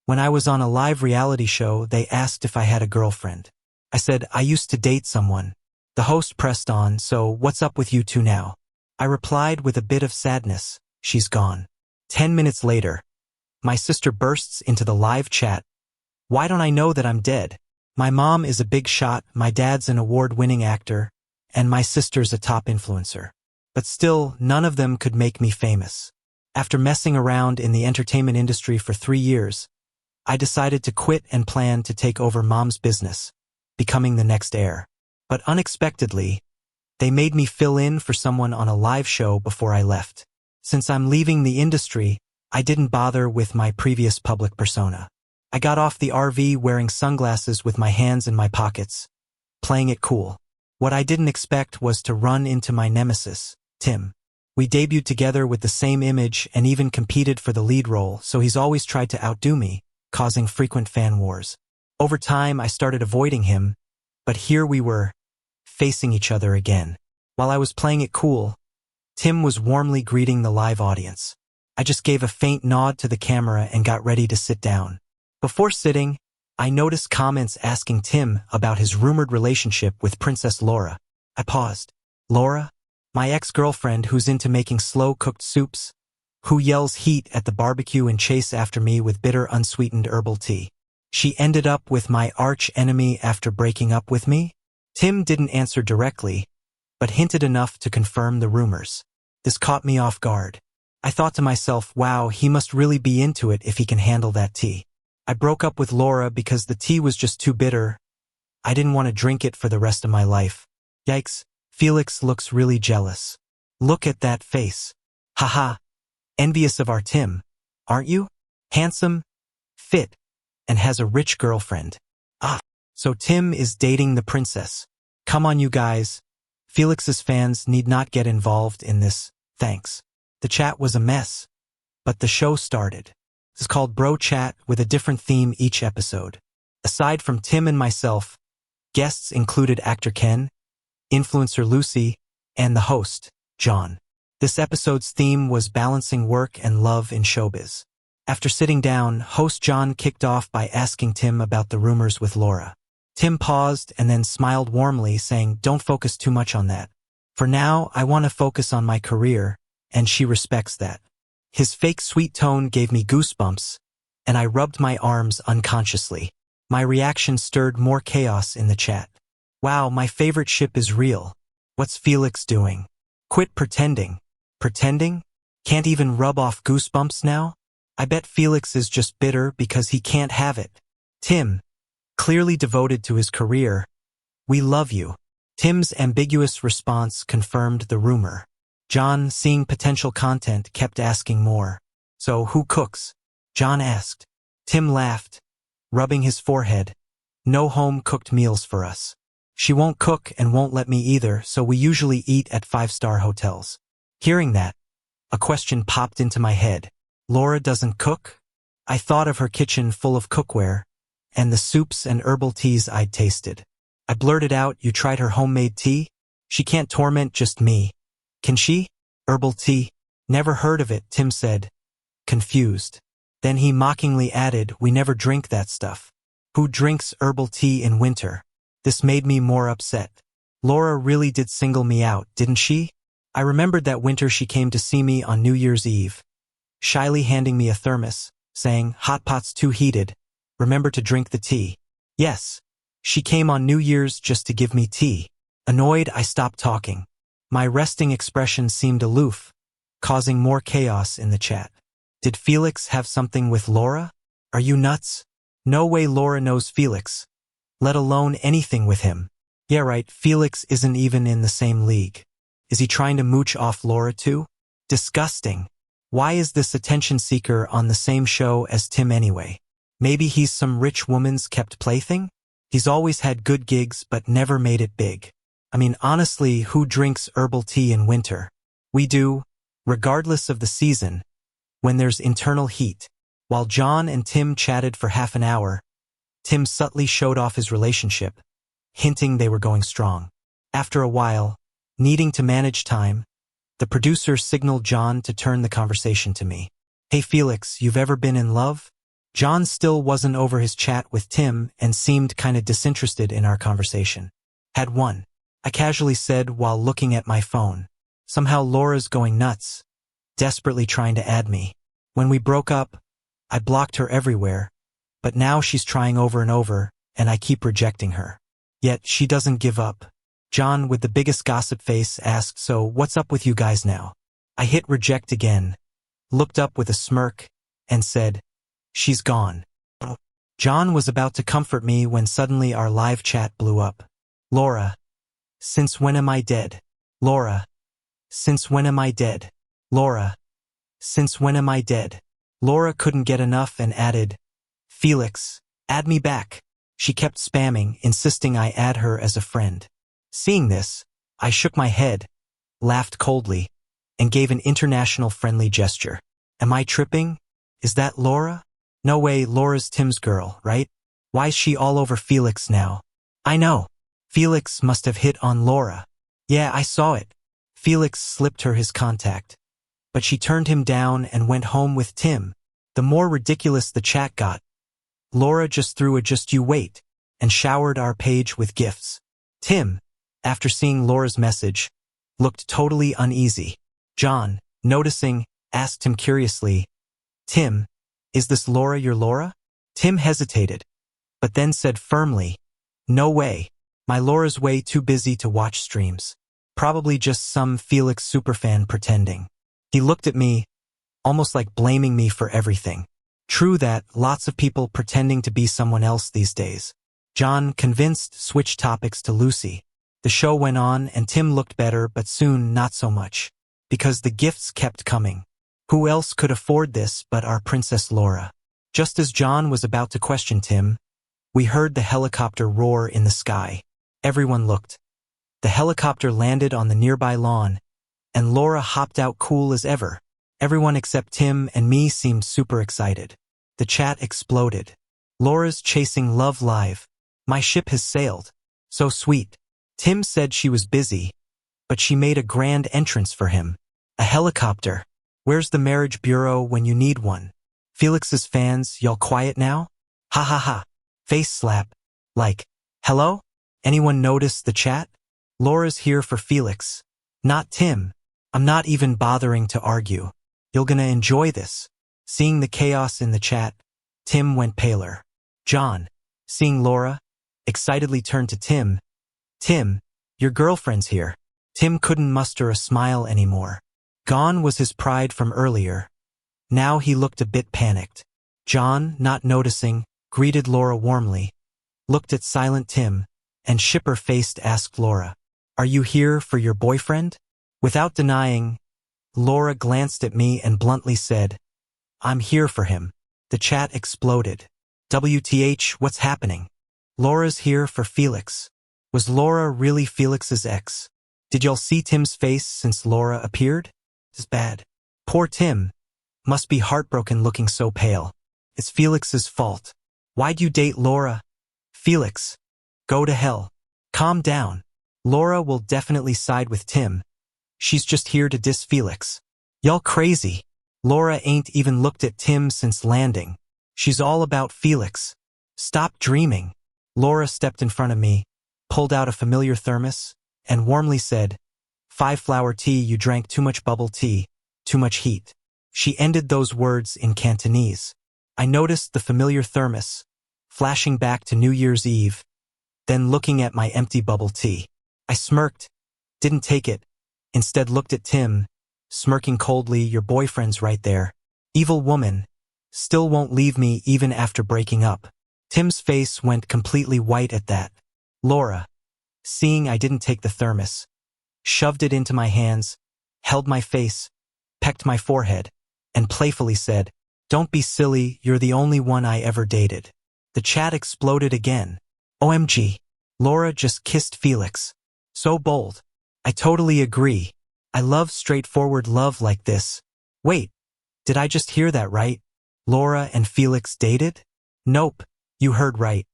When I was on a live reality show, they asked if I had a girlfriend. I said, I used to date someone. The host pressed on, so what's up with you two now? I replied with a bit of sadness, she's gone. 10 minutes later, my sister bursts into the live chat. Why don't I know that I'm dead? My mom is a big shot, my dad's an award-winning actor, and my sister's a top influencer. But still, none of them could make me famous. After messing around in the entertainment industry for 3 years, I decided to quit and plan to take over mom's business, becoming the next heir. But unexpectedly, they made me fill in for someone on a live show before I left. Since I'm leaving the industry, I didn't bother with my previous public persona. I got off the RV wearing sunglasses with my hands in my pockets, playing it cool. What I didn't expect was to run into my nemesis, Tim. We debuted together with the same image and even competed for the lead role, so he's always tried to outdo me, causing frequent fan wars. Over time, I started avoiding him, but here we were, facing each other again. While I was playing it cool, Tim was warmly greeting the live audience. I just gave a faint nod to the camera and got ready to sit down. Before sitting, I noticed comments asking Tim about his rumored relationship with Princess Laura. I paused. Laura? My ex-girlfriend who's into making slow-cooked soups? Who yells heat at the barbecue and chase after me with bitter unsweetened herbal tea? She ended up with my arch-enemy after breaking up with me? Tim didn't answer directly, but hinted enough to confirm the rumors. This caught me off guard. I thought to myself, wow, he must really be into it if he can handle that tea. I broke up with Laura because the tea was just too bitter. I didn't want to drink it for the rest of my life. Yikes, Felix looks really jealous. Look at that face. Haha. Envious of our Tim, aren't you? Handsome, fit, and has a rich girlfriend. Ah, so Tim is dating the princess. Come on, you guys. Felix's fans need not get involved in this, thanks. The chat was a mess, but the show started. It's called Bro Chat with a different theme each episode. Aside from Tim and myself, guests included actor Ken, influencer Lucy, and the host, John. This episode's theme was balancing work and love in showbiz. After sitting down, host John kicked off by asking Tim about the rumors with Laura. Tim paused and then smiled warmly, saying, don't focus too much on that. For now, I want to focus on my career, and she respects that. His fake sweet tone gave me goosebumps, and I rubbed my arms unconsciously. My reaction stirred more chaos in the chat. Wow, my favorite ship is real. What's Felix doing? Quit pretending. Pretending? Can't even rub off goosebumps now? I bet Felix is just bitter because he can't have it. Tim, clearly devoted to his career, we love you. Tim's ambiguous response confirmed the rumor. John, seeing potential content, kept asking more. So who cooks? John asked. Tim laughed, rubbing his forehead. No home-cooked meals for us. She won't cook and won't let me either, so we usually eat at 5-star hotels. Hearing that, a question popped into my head. Laura doesn't cook? I thought of her kitchen full of cookware, and the soups and herbal teas I'd tasted. I blurted out, you tried her homemade tea? She can't torment just me. Can she? Herbal tea? Never heard of it, Tim said, confused. Then he mockingly added, we never drink that stuff. Who drinks herbal tea in winter? This made me more upset. Laura really did single me out, didn't she? I remembered that winter she came to see me on New Year's Eve, shyly handing me a thermos, saying, hot pot's too heated. Remember to drink the tea. Yes, she came on New Year's just to give me tea. Annoyed, I stopped talking. My resting expression seemed aloof, causing more chaos in the chat. Did Felix have something with Laura? Are you nuts? No way Laura knows Felix, let alone anything with him. Yeah, right, Felix isn't even in the same league. Is he trying to mooch off Laura too? Disgusting. Why is this attention seeker on the same show as Tim anyway? Maybe he's some rich woman's kept plaything? He's always had good gigs but never made it big. I mean, honestly, who drinks herbal tea in winter? We do, regardless of the season, when there's internal heat. While John and Tim chatted for half an hour, Tim subtly showed off his relationship, hinting they were going strong. After a while, needing to manage time, the producer signaled John to turn the conversation to me. Hey Felix, you've ever been in love? John still wasn't over his chat with Tim and seemed kinda disinterested in our conversation. Had one, I casually said while looking at my phone. Somehow Laura's going nuts, desperately trying to add me. When we broke up, I blocked her everywhere, but now she's trying over and over, and I keep rejecting her. Yet she doesn't give up. John, with the biggest gossip face, asked, "So what's up with you guys now?" I hit reject again, looked up with a smirk, and said, "She's gone." John was about to comfort me when suddenly our live chat blew up. "Laura, since when am I dead? Laura, since when am I dead? Laura, since when am I dead?" Laura couldn't get enough and added, "Felix, add me back." She kept spamming, insisting I add her as a friend. Seeing this, I shook my head, laughed coldly, and gave an international friendly gesture. Am I tripping? Is that Laura? No way, Laura's Tim's girl, right? Why's she all over Felix now? I know. Felix must have hit on Laura. Yeah, I saw it. Felix slipped her his contact. But she turned him down and went home with Tim. The more ridiculous the chat got, Laura just threw a "just you wait" and showered our page with gifts. Tim, after seeing Laura's message, looked totally uneasy. John, noticing, asked him curiously, "Tim, is this Laura your Laura?" Tim hesitated, but then said firmly, "No way. My Laura's way too busy to watch streams. Probably just some Felix superfan pretending." He looked at me, almost like blaming me for everything. True that, lots of people pretending to be someone else these days. John, convinced, switched topics to Lucy. The show went on and Tim looked better, but soon not so much, because the gifts kept coming. Who else could afford this but our Princess Laura? Just as John was about to question Tim, we heard the helicopter roar in the sky. Everyone looked. The helicopter landed on the nearby lawn, and Laura hopped out cool as ever. Everyone except Tim and me seemed super excited. The chat exploded. "Laura's chasing love live. My ship has sailed. So sweet." Tim said she was busy, but she made a grand entrance for him. A helicopter. Where's the marriage bureau when you need one? Felix's fans, y'all quiet now? Ha ha ha. Face slap. Like, hello? Anyone notice the chat? Laura's here for Felix, not Tim. I'm not even bothering to argue. You're gonna enjoy this. Seeing the chaos in the chat, Tim went paler. John, seeing Laura, excitedly turned to Tim. "Tim, your girlfriend's here." Tim couldn't muster a smile anymore. Gone was his pride from earlier. Now he looked a bit panicked. John, not noticing, greeted Laura warmly, looked at silent Tim, and shipper-faced asked Laura, "Are you here for your boyfriend?" Without denying, Laura glanced at me and bluntly said, "I'm here for him." The chat exploded. WTH, what's happening? Laura's here for Felix. Was Laura really Felix's ex? Did y'all see Tim's face since Laura appeared? It's bad. Poor Tim. Must be heartbroken looking so pale. It's Felix's fault. Why'd you date Laura? Felix. Go to hell. Calm down. Laura will definitely side with Tim. She's just here to diss Felix. Y'all crazy. Laura ain't even looked at Tim since landing. She's all about Felix. Stop dreaming. Laura stepped in front of me, pulled out a familiar thermos, and warmly said, 5-flower tea, you drank too much bubble tea, too much heat. She ended those words in Cantonese. I noticed the familiar thermos, flashing back to New Year's Eve, then looking at my empty bubble tea. I smirked, didn't take it, instead looked at Tim, smirking coldly. Your boyfriend's right there. Evil woman. Still won't leave me even after breaking up. Tim's face went completely white at that. Laura, seeing I didn't take the thermos, shoved it into my hands, held my face, pecked my forehead, and playfully said, "Don't be silly, you're the only one I ever dated." The chat exploded again. OMG. Laura just kissed Felix. So bold. I totally agree. I love straightforward love like this. Wait, did I just hear that right? Laura and Felix dated? Nope, you heard right.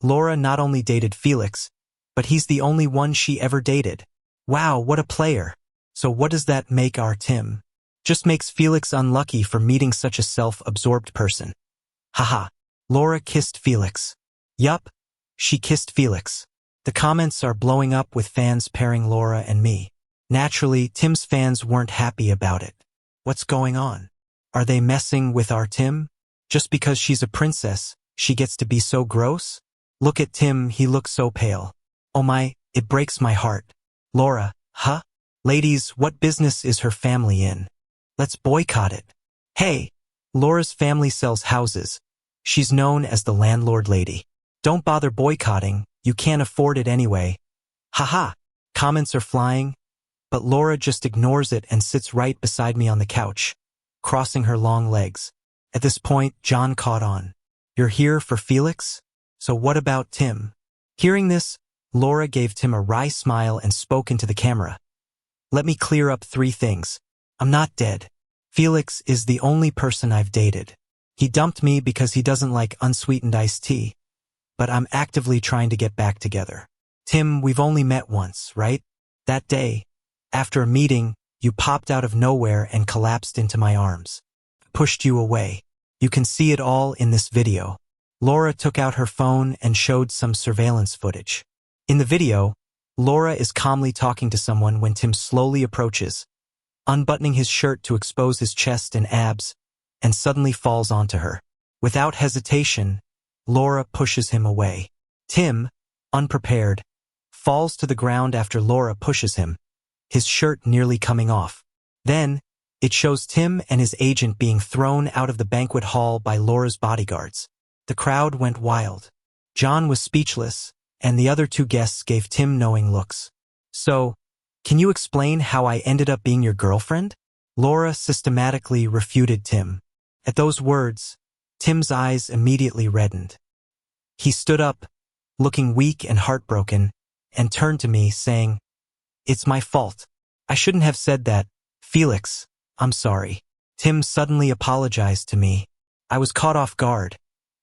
Laura not only dated Felix, but he's the only one she ever dated. Wow, what a player. So what does that make our Tim? Just makes Felix unlucky for meeting such a self-absorbed person. Haha. Laura kissed Felix. Yup, she kissed Felix. The comments are blowing up with fans pairing Laura and me. Naturally, Tim's fans weren't happy about it. What's going on? Are they messing with our Tim? Just because she's a princess, she gets to be so gross? Look at Tim, he looks so pale. Oh my, it breaks my heart. Laura, huh? Ladies, what business is her family in? Let's boycott it. Hey, Laura's family sells houses. She's known as the landlord lady. Don't bother boycotting, you can't afford it anyway. Haha, comments are flying, but Laura just ignores it and sits right beside me on the couch, crossing her long legs. At this point, John caught on. You're here for Felix? So what about Tim? Hearing this, Laura gave Tim a wry smile and spoke into the camera. Let me clear up 3 things. I'm not dead. Felix is the only person I've dated. He dumped me because he doesn't like unsweetened iced tea. But I'm actively trying to get back together. Tim, we've only met once, right? That day, after a meeting, you popped out of nowhere and collapsed into my arms. Pushed you away. You can see it all in this video. Laura took out her phone and showed some surveillance footage. In the video, Laura is calmly talking to someone when Tim slowly approaches, unbuttoning his shirt to expose his chest and abs, and suddenly falls onto her. Without hesitation, Laura pushes him away. Tim, unprepared, falls to the ground after Laura pushes him, his shirt nearly coming off. Then, it shows Tim and his agent being thrown out of the banquet hall by Laura's bodyguards. The crowd went wild. John was speechless, and the other 2 guests gave Tim knowing looks. So, can you explain how I ended up being your girlfriend? Laura systematically refuted Tim. At those words, Tim's eyes immediately reddened. He stood up, looking weak and heartbroken, and turned to me, saying, It's my fault. I shouldn't have said that. Felix, I'm sorry. Tim suddenly apologized to me. I was caught off guard,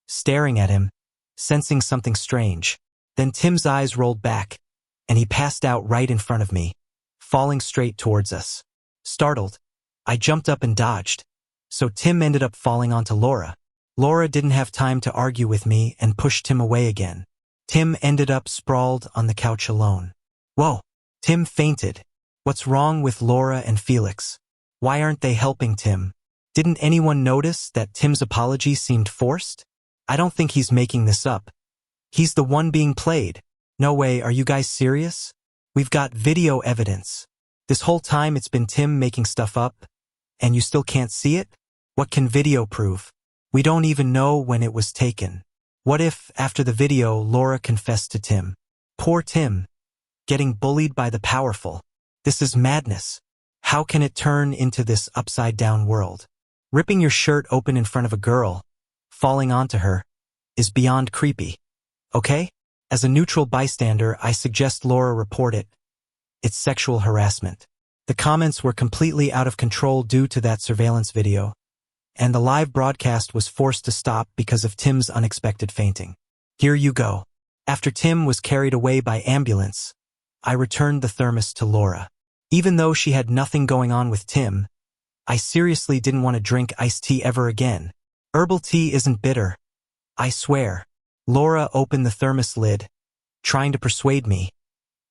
staring at him, sensing something strange. Then Tim's eyes rolled back, and he passed out right in front of me, falling straight towards us. Startled, I jumped up and dodged, so Tim ended up falling onto Laura. Laura didn't have time to argue with me and pushed Tim away again. Tim ended up sprawled on the couch alone. Whoa, Tim fainted. What's wrong with Laura and Felix? Why aren't they helping Tim? Didn't anyone notice that Tim's apology seemed forced? I don't think he's making this up. He's the one being played. No way, are you guys serious? We've got video evidence. This whole time it's been Tim making stuff up, and you still can't see it? What can video prove? We don't even know when it was taken. What if, after the video, Laura confessed to Tim? Poor Tim, getting bullied by the powerful. This is madness. How can it turn into this upside-down world? Ripping your shirt open in front of a girl, falling onto her, is beyond creepy. Okay? As a neutral bystander, I suggest Laura report it. It's sexual harassment. The comments were completely out of control due to that surveillance video, and the live broadcast was forced to stop because of Tim's unexpected fainting. Here you go. After Tim was carried away by ambulance, I returned the thermos to Laura. Even though she had nothing going on with Tim, I seriously didn't want to drink iced tea ever again. Herbal tea isn't bitter. I swear. Laura opened the thermos lid, trying to persuade me.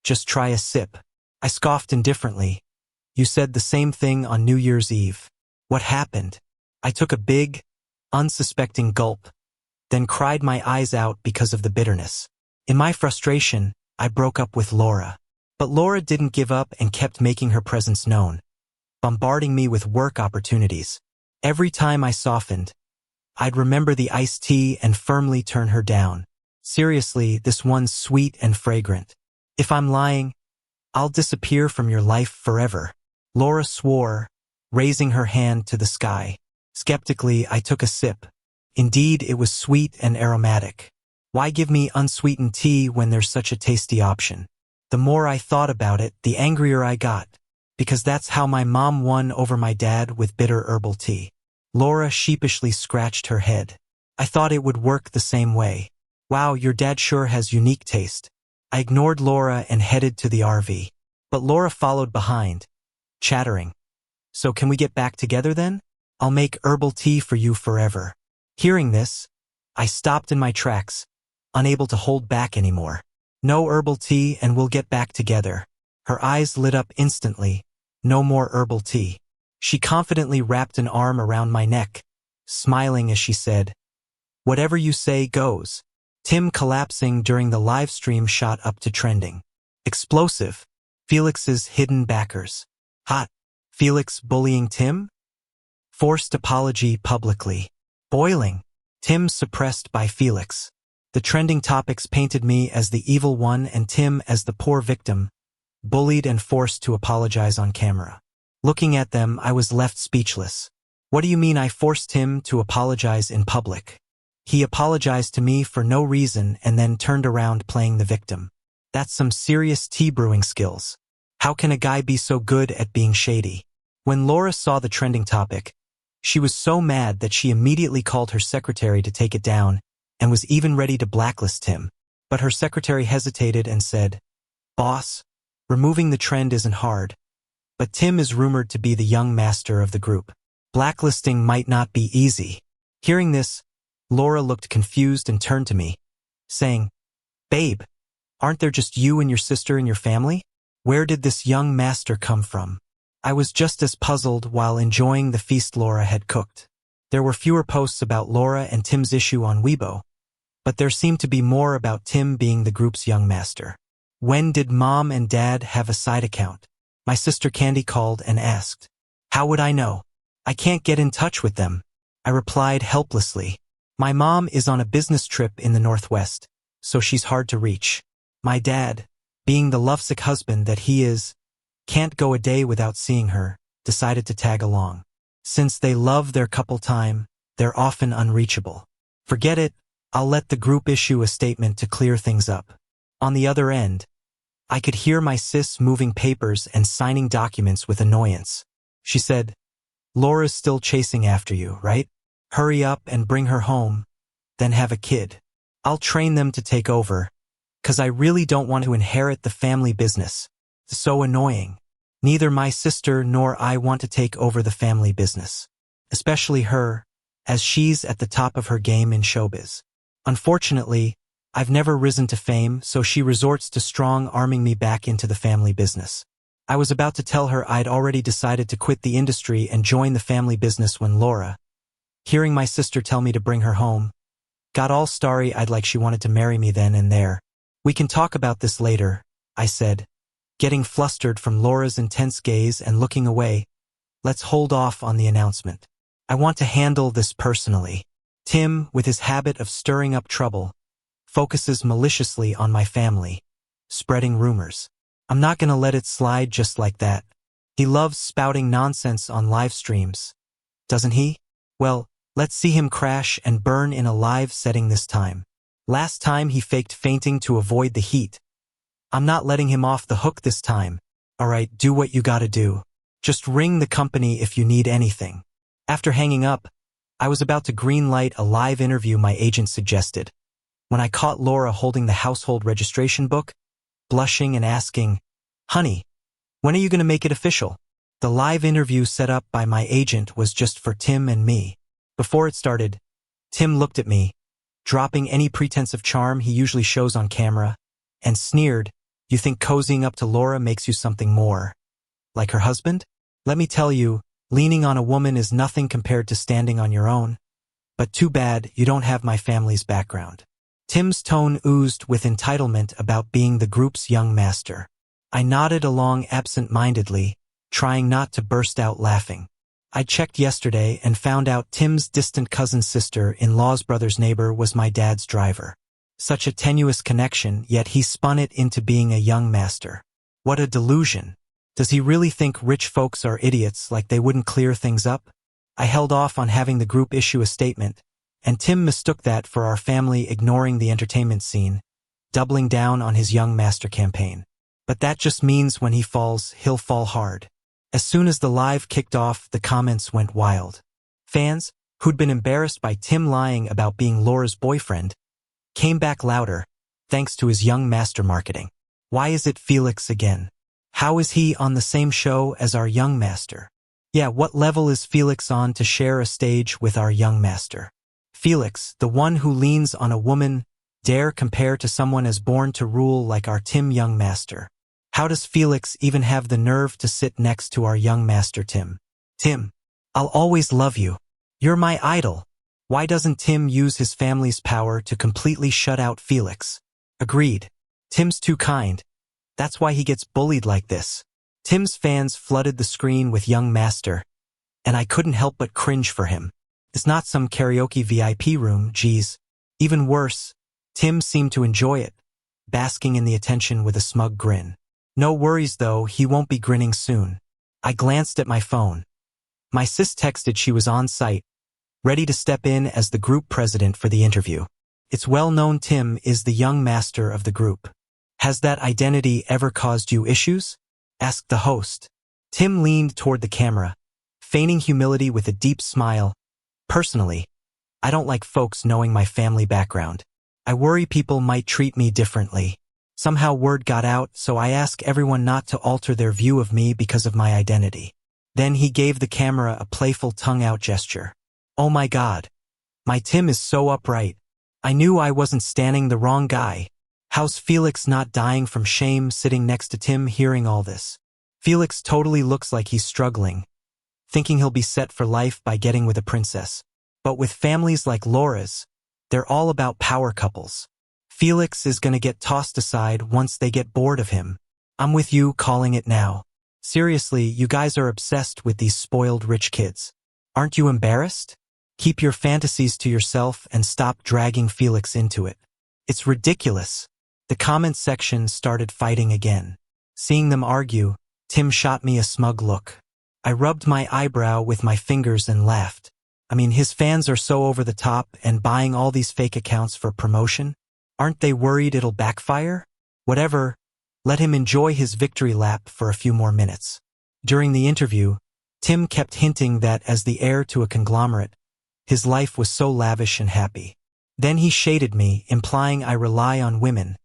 Just try a sip. I scoffed indifferently. You said the same thing on New Year's Eve. What happened? I took a big, unsuspecting gulp, then cried my eyes out because of the bitterness. In my frustration, I broke up with Laura. But Laura didn't give up and kept making her presence known, bombarding me with work opportunities. Every time I softened, I'd remember the iced tea and firmly turn her down. Seriously, this one's sweet and fragrant. If I'm lying, I'll disappear from your life forever. Laura swore, raising her hand to the sky. Skeptically, I took a sip. Indeed, it was sweet and aromatic. Why give me unsweetened tea when there's such a tasty option? The more I thought about it, the angrier I got, because that's how my mom won over my dad with bitter herbal tea. Laura sheepishly scratched her head. I thought it would work the same way. Wow, your dad sure has unique taste. I ignored Laura and headed to the RV. But Laura followed behind, chattering. So can we get back together then? I'll make herbal tea for you forever. Hearing this, I stopped in my tracks, unable to hold back anymore. No herbal tea and we'll get back together. Her eyes lit up instantly. No more herbal tea. She confidently wrapped an arm around my neck, smiling as she said, "Whatever you say goes." Tim collapsing during the live stream shot up to trending. Explosive. Felix's hidden backers. Hot. Felix bullying Tim? Forced apology publicly. Boiling. Tim suppressed by Felix. The trending topics painted me as the evil one and Tim as the poor victim, bullied and forced to apologize on camera. Looking at them, I was left speechless. What do you mean I forced him to apologize in public? He apologized to me for no reason and then turned around playing the victim. That's some serious tea brewing skills. How can a guy be so good at being shady? When Laura saw the trending topic, she was so mad that she immediately called her secretary to take it down and was even ready to blacklist him. But her secretary hesitated and said, "Boss, removing the trend isn't hard, but Tim is rumored to be the young master of the group. Blacklisting might not be easy." Hearing this, Laura looked confused and turned to me, saying, "Babe, aren't there just you and your sister in your family? Where did this young master come from?" I was just as puzzled while enjoying the feast Laura had cooked. There were fewer posts about Laura and Tim's issue on Weibo, but there seemed to be more about Tim being the group's young master. When did Mom and Dad have a side account? My sister Candy called and asked. How would I know? I can't get in touch with them. I replied helplessly. My mom is on a business trip in the Northwest, so she's hard to reach. My dad, being the lovesick husband that he is, can't go a day without seeing her, decided to tag along. Since they love their couple time, they're often unreachable. Forget it, I'll let the group issue a statement to clear things up. On the other end, I could hear my sis moving papers and signing documents with annoyance. She said, "Laura's still chasing after you, right? Hurry up and bring her home, then have a kid. I'll train them to take over, 'cause I really don't want to inherit the family business. So annoying. Neither my sister nor I want to take over the family business. Especially her, as she's at the top of her game in showbiz. Unfortunately, I've never risen to fame, so she resorts to strong-arming me back into the family business. I was about to tell her I'd already decided to quit the industry and join the family business when Laura, hearing my sister tell me to bring her home, got all starry-eyed like she wanted to marry me then and there. We can talk about this later, I said, getting flustered from Laura's intense gaze and looking away. Let's hold off on the announcement. I want to handle this personally. Tim, with his habit of stirring up trouble, focuses maliciously on my family, spreading rumors. I'm not gonna let it slide just like that. He loves spouting nonsense on live streams, doesn't he? Well, let's see him crash and burn in a live setting this time. Last time he faked fainting to avoid the heat. I'm not letting him off the hook this time. Alright, do what you gotta do. Just ring the company if you need anything. After hanging up, I was about to green-light a live interview my agent suggested, when I caught Laura holding the household registration book, blushing and asking, "Honey, when are you gonna make it official?" The live interview set up by my agent was just for Tim and me. Before it started, Tim looked at me, dropping any pretense of charm he usually shows on camera, and sneered, "You think cozying up to Laura makes you something more like her husband? Let me tell you, leaning on a woman is nothing compared to standing on your own. But too bad you don't have my family's background." Tim's tone oozed with entitlement about being the group's young master. I nodded along absent-mindedly, trying not to burst out laughing. I checked yesterday and found out Tim's distant cousin's sister-in-law's brother's neighbor was my dad's driver. Such a tenuous connection, yet he spun it into being a young master. What a delusion. Does he really think rich folks are idiots like they wouldn't clear things up? I held off on having the group issue a statement, and Tim mistook that for our family ignoring the entertainment scene, doubling down on his young master campaign. But that just means when he falls, he'll fall hard. As soon as the live kicked off, the comments went wild. Fans, who'd been embarrassed by Tim lying about being Laura's boyfriend, came back louder, thanks to his young master marketing. Why is it Felix again? How is he on the same show as our young master? Yeah, what level is Felix on to share a stage with our young master? Felix, the one who leans on a woman, dare compare to someone as born to rule like our Tim young master? How does Felix even have the nerve to sit next to our young master Tim? Tim, I'll always love you. You're my idol. Why doesn't Tim use his family's power to completely shut out Felix? Agreed. Tim's too kind. That's why he gets bullied like this. Tim's fans flooded the screen with young master, and I couldn't help but cringe for him. It's not some karaoke VIP room, geez. Even worse, Tim seemed to enjoy it, basking in the attention with a smug grin. No worries though, he won't be grinning soon. I glanced at my phone. My sis texted she was on site, ready to step in as the group president for the interview. It's well known Tim is the young master of the group. Has that identity ever caused you issues? Asked the host. Tim leaned toward the camera, feigning humility with a deep smile. Personally, I don't like folks knowing my family background. I worry people might treat me differently. Somehow word got out, so I ask everyone not to alter their view of me because of my identity. Then he gave the camera a playful tongue-out gesture. Oh my God. My Tim is so upright. I knew I wasn't standing the wrong guy. How's Felix not dying from shame sitting next to Tim hearing all this? Felix totally looks like he's struggling, thinking he'll be set for life by getting with a princess. But with families like Laura's, they're all about power couples. Felix is gonna get tossed aside once they get bored of him. I'm with you calling it now. Seriously, you guys are obsessed with these spoiled rich kids. Aren't you embarrassed? Keep your fantasies to yourself and stop dragging Felix into it. It's ridiculous. The comment section started fighting again. Seeing them argue, Tim shot me a smug look. I rubbed my eyebrow with my fingers and laughed. I mean, his fans are so over the top and buying all these fake accounts for promotion. Aren't they worried it'll backfire? Whatever, let him enjoy his victory lap for a few more minutes. During the interview, Tim kept hinting that as the heir to a conglomerate, his life was so lavish and happy. Then he shaded me, implying I rely on women,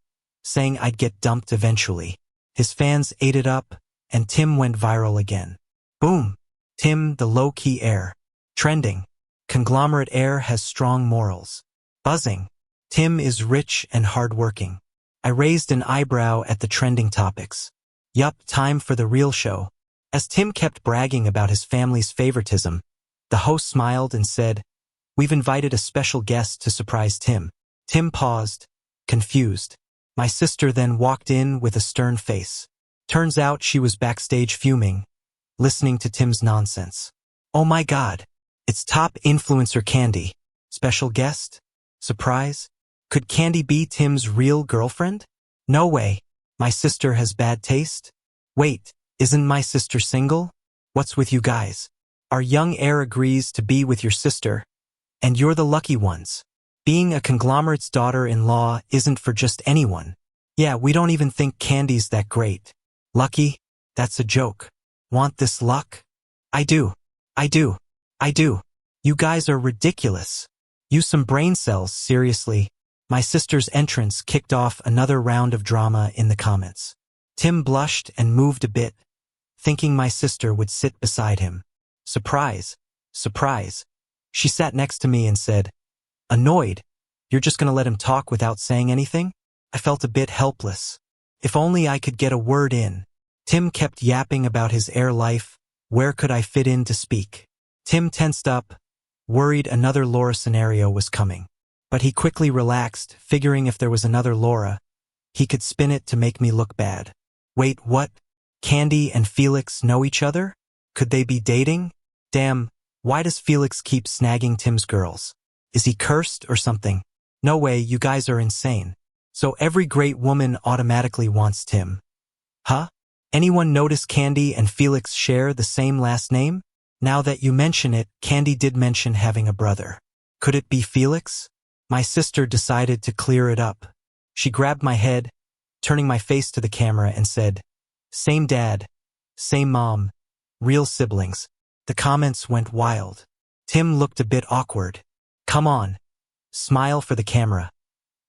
saying I'd get dumped eventually. His fans ate it up, and Tim went viral again. Boom! Tim, the low-key heir. Trending. Conglomerate heir has strong morals. Buzzing. Tim is rich and hardworking. I raised an eyebrow at the trending topics. Yup, time for the real show. As Tim kept bragging about his family's favoritism, the host smiled and said, "We've invited a special guest to surprise Tim." Tim paused, confused. My sister then walked in with a stern face. Turns out she was backstage fuming, listening to Tim's nonsense. Oh my God, it's top influencer Candy. Special guest? Surprise? Could Candy be Tim's real girlfriend? No way. My sister has bad taste? Wait, isn't my sister single? What's with you guys? Our young heir agrees to be with your sister, and you're the lucky ones. Being a conglomerate's daughter-in-law isn't for just anyone. Yeah, we don't even think Candy's that great. Lucky? That's a joke. Want this luck? I do. I do. I do. You guys are ridiculous. Use some brain cells, seriously. My sister's entrance kicked off another round of drama in the comments. Tim blushed and moved a bit, thinking my sister would sit beside him. Surprise. Surprise. She sat next to me and said, "Annoyed? You're just gonna let him talk without saying anything?" I felt a bit helpless. If only I could get a word in. Tim kept yapping about his heir life. Where could I fit in to speak? Tim tensed up, worried another Laura scenario was coming. But he quickly relaxed, figuring if there was another Laura, he could spin it to make me look bad. Wait, what? Candy and Felix know each other? Could they be dating? Damn, why does Felix keep snagging Tim's girls? Is he cursed or something? No way, you guys are insane. So every great woman automatically wants Tim. Huh? Anyone notice Candy and Felix share the same last name? Now that you mention it, Candy did mention having a brother. Could it be Felix? My sister decided to clear it up. She grabbed my head, turning my face to the camera and said, "Same dad, same mom, real siblings." The comments went wild. Tim looked a bit awkward. Come on, smile for the camera.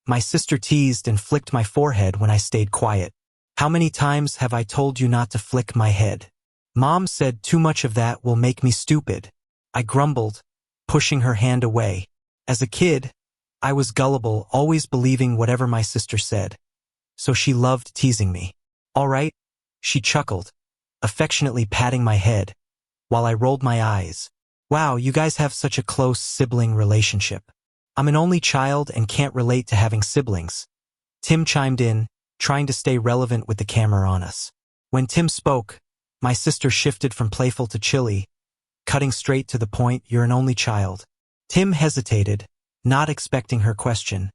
My sister teased and flicked my forehead when I stayed quiet. How many times have I told you not to flick my head? Mom said too much of that will make me stupid. I grumbled, pushing her hand away. As a kid, I was gullible, always believing whatever my sister said. So she loved teasing me. All right, she chuckled, affectionately patting my head, while I rolled my eyes. Wow, you guys have such a close sibling relationship. I'm an only child and can't relate to having siblings. Tim chimed in, trying to stay relevant with the camera on us. When Tim spoke, my sister shifted from playful to chilly, cutting straight to the point. You're an only child. Tim hesitated, not expecting her question,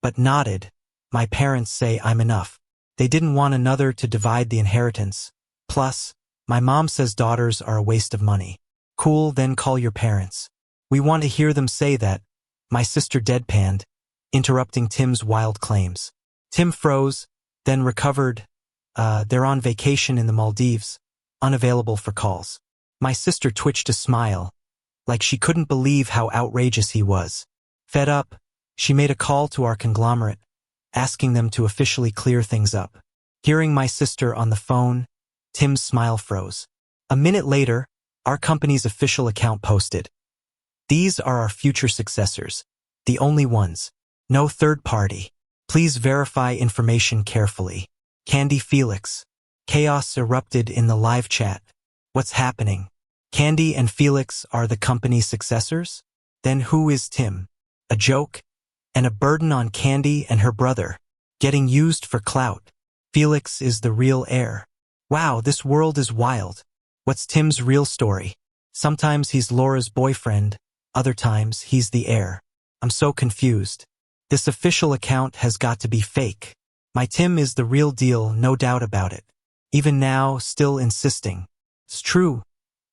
but nodded. My parents say I'm enough. They didn't want another to divide the inheritance. Plus, my mom says daughters are a waste of money. Cool, then call your parents. We want to hear them say that. My sister deadpanned, interrupting Tim's wild claims. Tim froze, then recovered. They're on vacation in the Maldives, unavailable for calls. My sister twitched a smile, like she couldn't believe how outrageous he was. Fed up, she made a call to our conglomerate, asking them to officially clear things up. Hearing my sister on the phone, Tim's smile froze. A minute later, our company's official account posted. These are our future successors, the only ones. No third party. Please verify information carefully. Candy Felix. Chaos erupted in the live chat. What's happening? Candy and Felix are the company's successors? Then who is Tim? A joke? And a burden on Candy and her brother? Getting used for clout. Felix is the real heir. Wow, this world is wild. What's Tim's real story? Sometimes he's Laura's boyfriend, other times he's the heir. I'm so confused. This official account has got to be fake. My Tim is the real deal, no doubt about it. Even now, still insisting. It's true.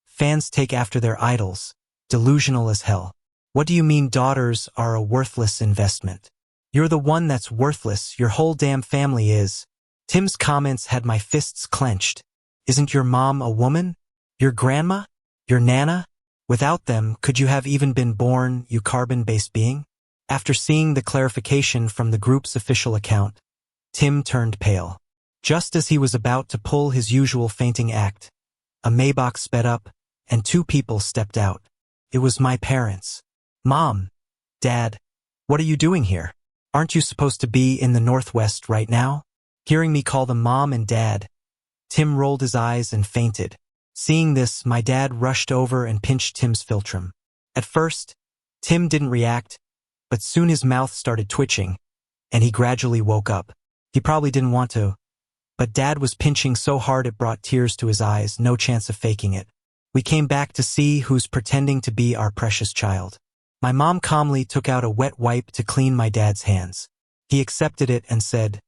Fans take after their idols. Delusional as hell. What do you mean daughters are a worthless investment? You're the one that's worthless, your whole damn family is. Tim's comments had my fists clenched. Isn't your mom a woman? Your grandma? Your nana? Without them, could you have even been born, you carbon-based being? After seeing the clarification from the group's official account, Tim turned pale. Just as he was about to pull his usual fainting act, a Maybach sped up, and two people stepped out. It was my parents. Mom, Dad, what are you doing here? Aren't you supposed to be in the Northwest right now? Hearing me call them Mom and Dad, Tim rolled his eyes and fainted. Seeing this, my dad rushed over and pinched Tim's philtrum. At first, Tim didn't react, but soon his mouth started twitching, and he gradually woke up. He probably didn't want to, but Dad was pinching so hard it brought tears to his eyes, no chance of faking it. We came back to see who's pretending to be our precious child. My mom calmly took out a wet wipe to clean my dad's hands. He accepted it and said,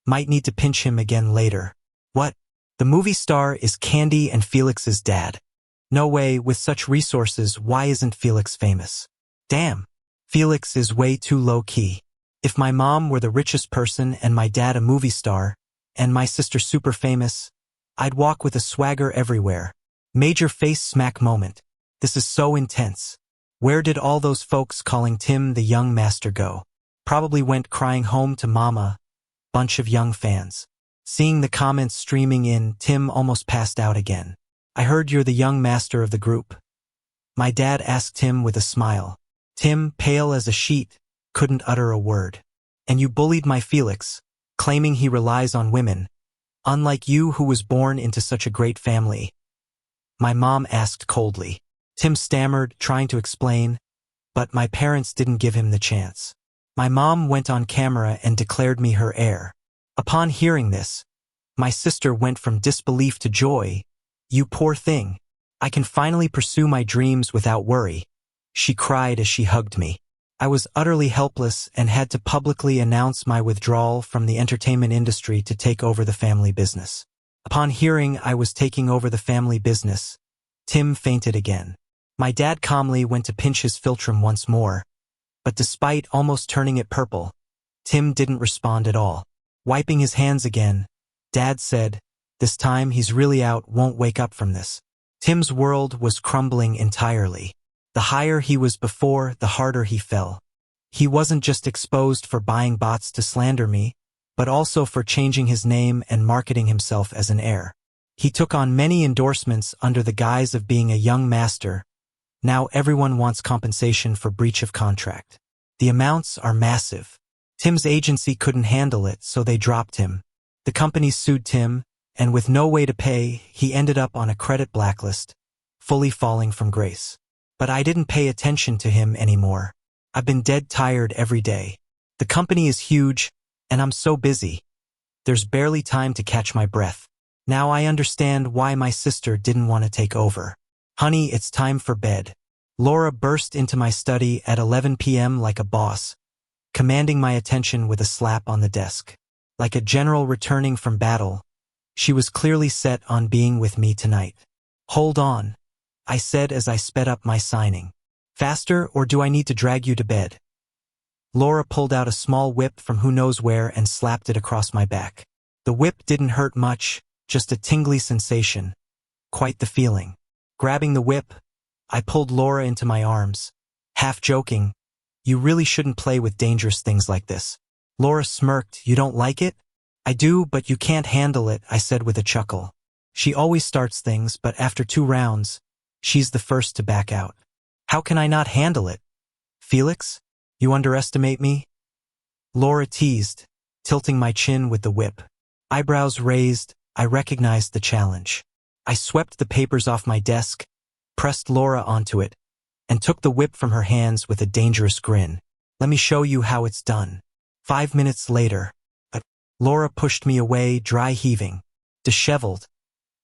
might need to pinch him again later. What? The movie star is Candy and Felix's dad. No way, with such resources, why isn't Felix famous? Damn. Felix is way too low-key. If my mom were the richest person and my dad a movie star, and my sister super famous, I'd walk with a swagger everywhere. Major face smack moment. This is so intense. Where did all those folks calling Tim the young master go? Probably went crying home to mama. Bunch of young fans. Seeing the comments streaming in, Tim almost passed out again. I heard you're the young master of the group. My dad asked him with a smile. Tim, pale as a sheet, couldn't utter a word. And you bullied my Felix, claiming he relies on women, unlike you who was born into such a great family. My mom asked coldly. Tim stammered, trying to explain, but my parents didn't give him the chance. My mom went on camera and declared me her heir. Upon hearing this, my sister went from disbelief to joy. You poor thing. I can finally pursue my dreams without worry. She cried as she hugged me. I was utterly helpless and had to publicly announce my withdrawal from the entertainment industry to take over the family business. Upon hearing I was taking over the family business, Tim fainted again. My dad calmly went to pinch his philtrum once more, but despite almost turning it purple, Tim didn't respond at all. Wiping his hands again, Dad said, this time he's really out, won't wake up from this. Tim's world was crumbling entirely. The higher he was before, the harder he fell. He wasn't just exposed for buying bots to slander me, but also for changing his name and marketing himself as an heir. He took on many endorsements under the guise of being a young master. Now everyone wants compensation for breach of contract. The amounts are massive. Tim's agency couldn't handle it, so they dropped him. The company sued Tim, and with no way to pay, he ended up on a credit blacklist, fully falling from grace. But I didn't pay attention to him anymore. I've been dead tired every day. The company is huge, and I'm so busy. There's barely time to catch my breath. Now I understand why my sister didn't want to take over. Honey, it's time for bed. Laura burst into my study at 11 p.m. like a boss, commanding my attention with a slap on the desk. Like a general returning from battle, she was clearly set on being with me tonight. Hold on, I said as I sped up my signing. Faster, or do I need to drag you to bed? Laura pulled out a small whip from who knows where and slapped it across my back. The whip didn't hurt much, just a tingly sensation. Quite the feeling. Grabbing the whip, I pulled Laura into my arms, half joking, "You really shouldn't play with dangerous things like this." Laura smirked. "You don't like it?" "I do, but you can't handle it," I said with a chuckle. She always starts things, but after 2 rounds, she's the first to back out. How can I not handle it? Felix, you underestimate me? Laura teased, tilting my chin with the whip. Eyebrows raised, I recognized the challenge. I swept the papers off my desk, pressed Laura onto it, and took the whip from her hands with a dangerous grin. "Let me show you how it's done." 5 minutes later, Laura pushed me away, dry heaving, disheveled.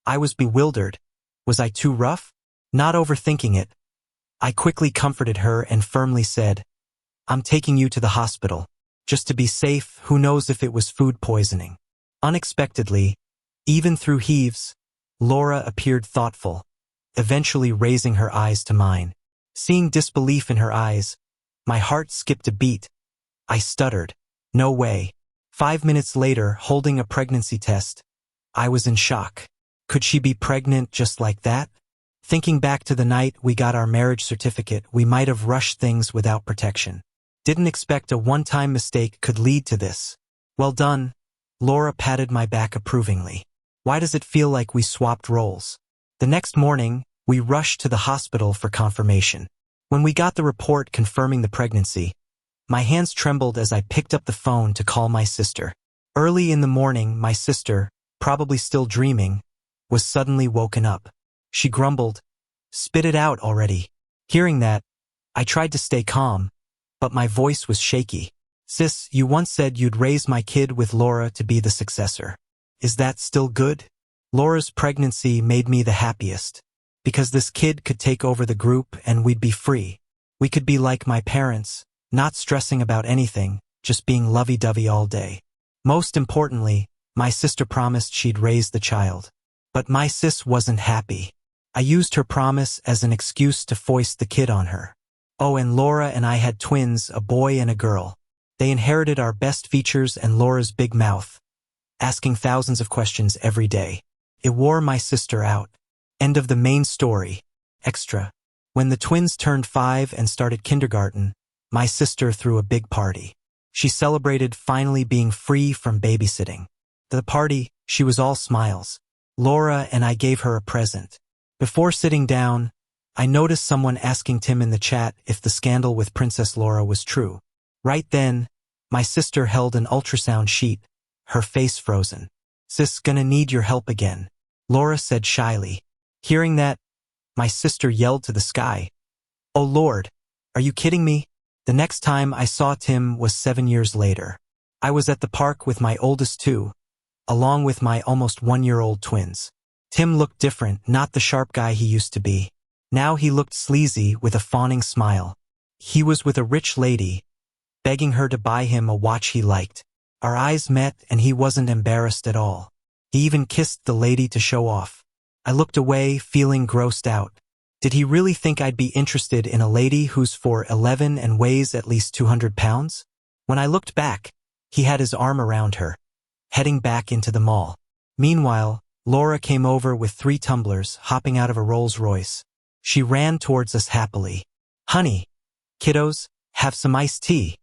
I was bewildered. Was I too rough? Not overthinking it, I quickly comforted her and firmly said, "I'm taking you to the hospital. Just to be safe, who knows if it was food poisoning." Unexpectedly, even through heaves, Laura appeared thoughtful, eventually raising her eyes to mine. Seeing disbelief in her eyes, my heart skipped a beat. I stuttered, "No way." 5 minutes later, holding a pregnancy test, I was in shock. Could she be pregnant just like that? Thinking back to the night we got our marriage certificate, we might have rushed things without protection. Didn't expect a one-time mistake could lead to this. Well done. Laura patted my back approvingly. Why does it feel like we swapped roles? The next morning, we rushed to the hospital for confirmation. When we got the report confirming the pregnancy, my hands trembled as I picked up the phone to call my sister. Early in the morning, my sister, probably still dreaming, was suddenly woken up. She grumbled, "Spit it out already." Hearing that, I tried to stay calm, but my voice was shaky. "Sis, you once said you'd raise my kid with Laura to be the successor. Is that still good?" Laura's pregnancy made me the happiest, because this kid could take over the group and we'd be free. We could be like my parents, not stressing about anything, just being lovey-dovey all day. Most importantly, my sister promised she'd raise the child. But my sis wasn't happy. I used her promise as an excuse to foist the kid on her. Oh, and Laura and I had twins, a boy and a girl. They inherited our best features and Laura's big mouth, asking thousands of questions every day. It wore my sister out. End of the main story. Extra. When the twins turned 5 and started kindergarten, my sister threw a big party. She celebrated finally being free from babysitting. At the party, she was all smiles. Laura and I gave her a present. Before sitting down, I noticed someone asking Tim in the chat if the scandal with Princess Laura was true. Right then, my sister held an ultrasound sheet, her face frozen. "Sis, gonna need your help again," Laura said shyly. Hearing that, my sister yelled to the sky, "Oh Lord, are you kidding me?" The next time I saw Tim was 7 years later. I was at the park with my oldest 2, along with my almost 1-year-old twins. Tim looked different, not the sharp guy he used to be. Now he looked sleazy with a fawning smile. He was with a rich lady, begging her to buy him a watch he liked. Our eyes met and he wasn't embarrassed at all. He even kissed the lady to show off. I looked away, feeling grossed out. Did he really think I'd be interested in a lady who's 4'11" and weighs at least 200 pounds? When I looked back, he had his arm around her, heading back into the mall. Meanwhile, Laura came over with 3 tumblers, hopping out of a Rolls Royce. She ran towards us happily. "Honey, kiddos, have some iced tea."